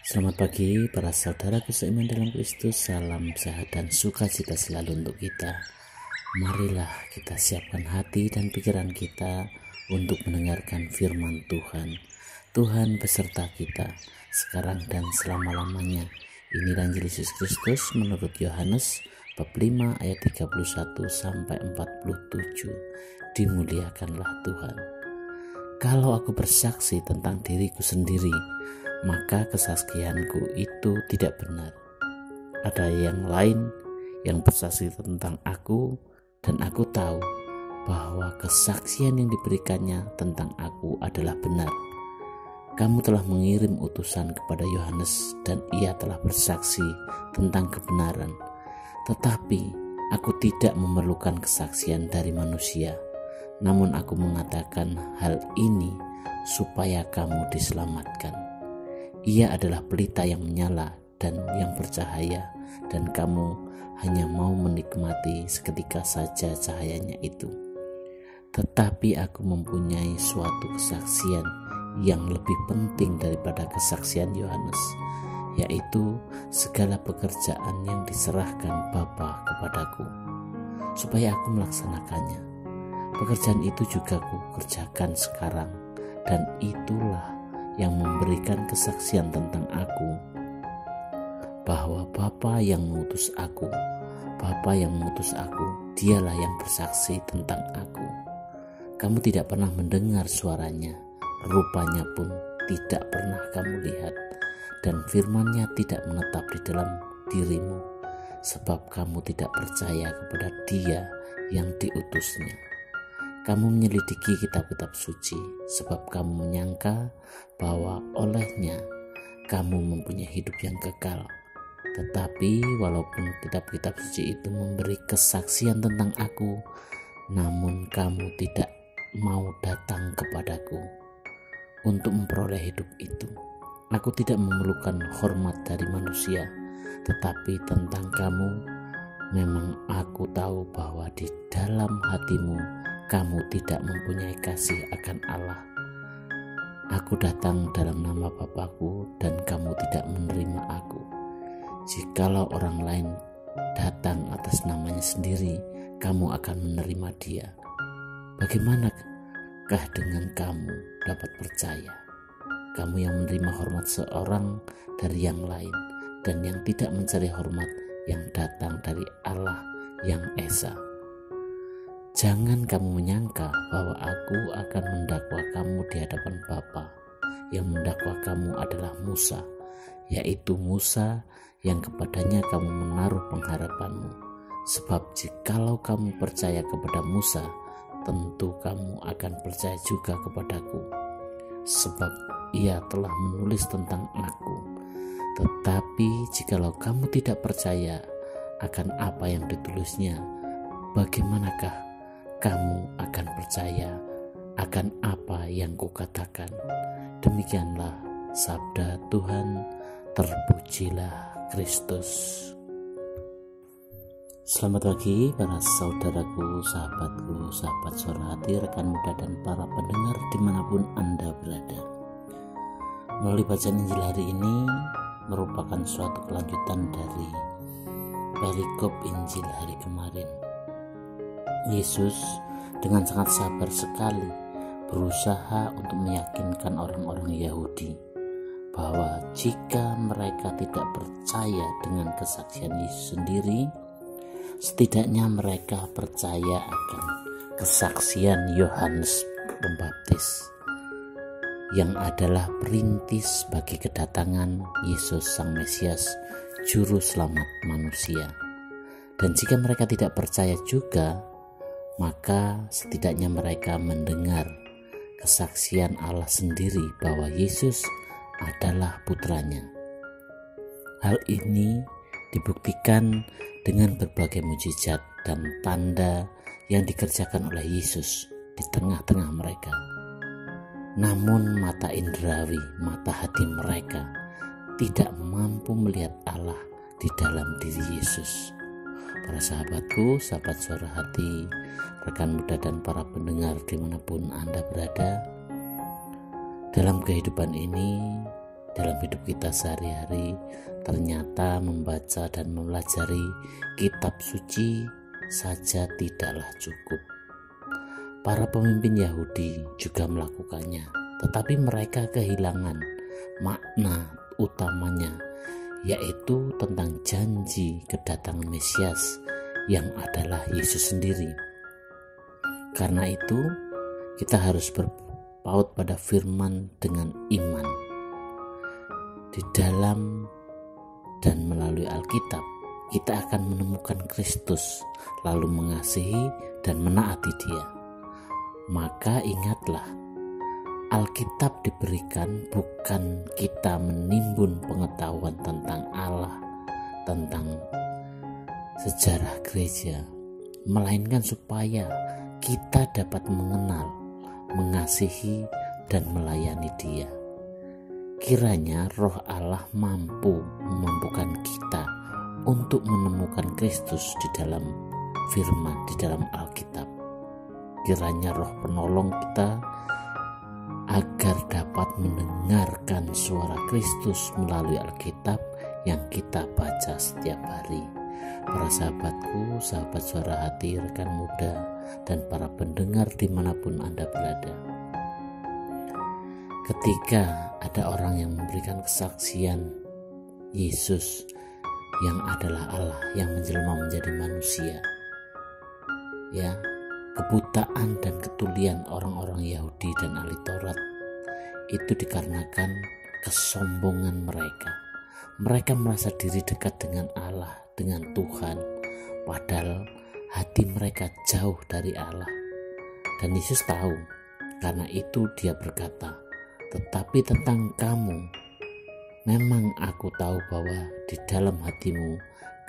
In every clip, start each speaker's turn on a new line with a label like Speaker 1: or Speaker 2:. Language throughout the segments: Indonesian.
Speaker 1: Selamat pagi para saudaraku seiman dalam Kristus. Salam sehat dan sukacita selalu untuk kita. Marilah kita siapkan hati dan pikiran kita untuk mendengarkan firman Tuhan. Tuhan beserta kita sekarang dan selama-lamanya. Inilah Injil Yesus Kristus menurut Yohanes bab 5 ayat 31 sampai 47. Dimuliakanlah Tuhan. Kalau aku bersaksi tentang diriku sendiri, maka kesaksianku itu tidak benar. Ada yang lain yang bersaksi tentang aku, dan aku tahu bahwa kesaksian yang diberikannya tentang aku adalah benar. Kamu telah mengirim utusan kepada Yohanes dan ia telah bersaksi tentang kebenaran. Tetapi aku tidak memerlukan kesaksian dari manusia, namun aku mengatakan hal ini supaya kamu diselamatkan. Ia adalah pelita yang menyala dan yang bercahaya, dan kamu hanya mau menikmati seketika saja cahayanya itu. Tetapi aku mempunyai suatu kesaksian yang lebih penting daripada kesaksian Yohanes, yaitu segala pekerjaan yang diserahkan Bapa kepadaku, supaya aku melaksanakannya. Pekerjaan itu juga aku kerjakan sekarang, dan itulah yang memberikan kesaksian tentang aku, bahwa Bapa yang mengutus aku, dialah yang bersaksi tentang aku. Kamu tidak pernah mendengar suaranya, rupanya pun tidak pernah kamu lihat, dan firman-Nya tidak menetap di dalam dirimu, sebab kamu tidak percaya kepada Dia yang diutusnya. Kamu menyelidiki kitab-kitab suci, sebab kamu menyangka bahwa olehnya kamu mempunyai hidup yang kekal. Tetapi walaupun kitab-kitab suci itu memberi kesaksian tentang aku, namun kamu tidak mau datang kepadaku untuk memperoleh hidup itu. Aku tidak memerlukan hormat dari manusia, tetapi tentang kamu, memang aku tahu bahwa di dalam hatimu kamu tidak mempunyai kasih akan Allah. Aku datang dalam nama Bapakku dan kamu tidak menerima aku. Jikalau orang lain datang atas namanya sendiri, kamu akan menerima dia. Bagaimanakah dengan kamu dapat percaya? Kamu yang menerima hormat seorang dari yang lain, dan yang tidak mencari hormat yang datang dari Allah yang Esa. Jangan kamu menyangka bahwa aku akan mendakwa kamu di hadapan Bapa. Yang mendakwa kamu adalah Musa, yaitu Musa yang kepadanya kamu menaruh pengharapanmu. Sebab jikalau kamu percaya kepada Musa, tentu kamu akan percaya juga kepadaku, sebab ia telah menulis tentang aku. Tetapi jikalau kamu tidak percaya akan apa yang ditulisnya, bagaimanakah kamu akan percaya akan apa yang kukatakan? Demikianlah sabda Tuhan. Terpujilah Kristus. Selamat pagi para saudaraku, sahabatku, sahabat suara hati, rekan muda dan para pendengar dimanapun Anda berada. Melalui bacaan Injil hari ini merupakan suatu kelanjutan dari perikop Injil hari kemarin. Yesus dengan sangat sabar sekali berusaha untuk meyakinkan orang-orang Yahudi bahwa jika mereka tidak percaya dengan kesaksian Yesus sendiri, setidaknya mereka percaya akan kesaksian Yohanes Pembaptis yang adalah perintis bagi kedatangan Yesus Sang Mesias, Juru Selamat manusia. Dan jika mereka tidak percaya juga, maka setidaknya mereka mendengar kesaksian Allah sendiri bahwa Yesus adalah putranya. Hal ini dibuktikan dengan berbagai mujizat dan tanda yang dikerjakan oleh Yesus di tengah-tengah mereka. Namun mata indrawi, mata hati mereka tidak mampu melihat Allah di dalam diri Yesus. Para sahabatku, sahabat suara hati, rekan muda dan para pendengar dimanapun Anda berada, dalam kehidupan ini dalam hidup kita sehari-hari, ternyata membaca dan mempelajari kitab suci saja tidaklah cukup. Para pemimpin Yahudi juga melakukannya, tetapi mereka kehilangan makna utamanya, yaitu tentang janji kedatangan Mesias yang adalah Yesus sendiri. Karena itu, kita harus berpaut pada firman dengan iman. Di dalam dan melalui Alkitab, kita akan menemukan Kristus, lalu mengasihi dan menaati Dia. Maka ingatlah, Alkitab diberikan bukan kita menimbun pengetahuan tentang Allah, tentang sejarah gereja, melainkan supaya kita dapat mengenal, mengasihi, dan melayani Dia. Kiranya Roh Allah memampukan kita untuk menemukan Kristus di dalam firman, di dalam Alkitab. Kiranya Roh penolong kita agar dapat mendengarkan suara Kristus melalui Alkitab yang kita baca setiap hari. Para sahabatku, sahabat suara hati, rekan muda, dan para pendengar dimanapun Anda berada, ketika ada orang yang memberikan kesaksian Yesus yang adalah Allah yang menjelma menjadi manusia, ya, kebutaan dan ketulian orang-orang Yahudi dan ahli Taurat itu dikarenakan kesombongan mereka. Mereka merasa diri dekat dengan Allah, dengan Tuhan, padahal hati mereka jauh dari Allah. Dan Yesus tahu, karena itu Dia berkata, "Tetapi tentang kamu, memang aku tahu bahwa di dalam hatimu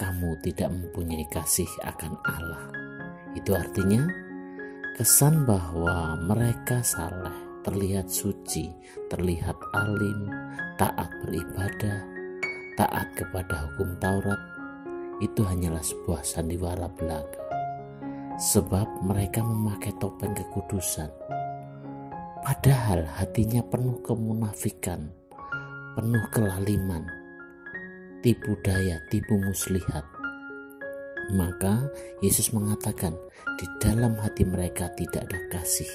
Speaker 1: kamu tidak mempunyai kasih akan Allah." Itu artinya kesan bahwa mereka saleh, terlihat suci, terlihat alim, taat beribadah, taat kepada hukum Taurat, itu hanyalah sebuah sandiwara belaka. Sebab mereka memakai topeng kekudusan, padahal hatinya penuh kemunafikan, penuh kelaliman, tipu daya, tipu muslihat. Maka Yesus mengatakan, di dalam hati mereka tidak ada kasih.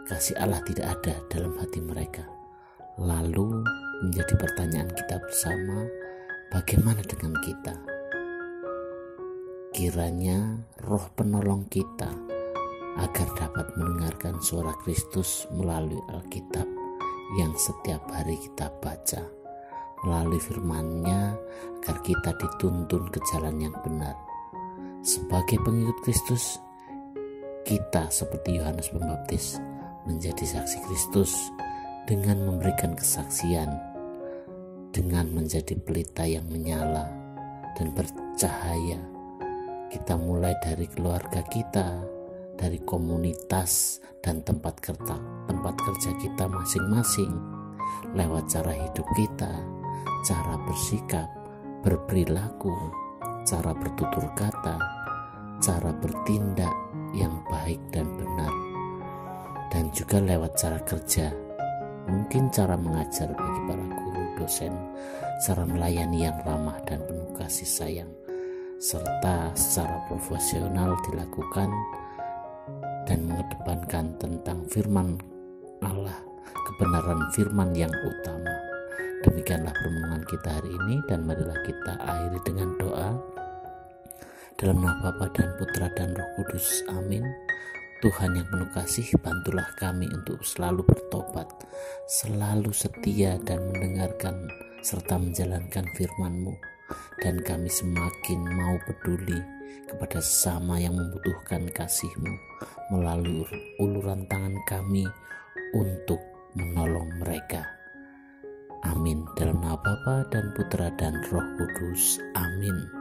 Speaker 1: Kasih Allah tidak ada dalam hati mereka. Lalu menjadi pertanyaan kita bersama, bagaimana dengan kita? Kiranya Roh penolong kita agar dapat mendengarkan suara Kristus melalui Alkitab yang setiap hari kita baca, melalui firman-Nya agar kita dituntun ke jalan yang benar. Sebagai pengikut Kristus, kita seperti Yohanes Pembaptis menjadi saksi Kristus dengan memberikan kesaksian, dengan menjadi pelita yang menyala dan bercahaya. Kita mulai dari keluarga kita, dari komunitas dan tempat kerja kita masing-masing, lewat cara hidup kita, cara bersikap, berperilaku, cara bertutur kata, cara bertindak yang baik dan benar, dan juga lewat cara kerja, mungkin cara mengajar bagi para guru, dosen, cara melayani yang ramah dan penuh kasih sayang, serta secara profesional dilakukan dan mengedepankan tentang firman Allah, kebenaran firman yang utama. Demikianlah permohonan kita hari ini, dan marilah kita akhiri dengan doa. Dalam nama Bapa dan Putra dan Roh Kudus, amin. Tuhan yang penuh kasih, bantulah kami untuk selalu bertobat, selalu setia dan mendengarkan serta menjalankan firman-Mu, dan kami semakin mau peduli kepada sesama yang membutuhkan kasih-Mu melalui uluran tangan kami untuk menolong mereka. Amin. Dalam nama Bapa dan Putra dan Roh Kudus, amin.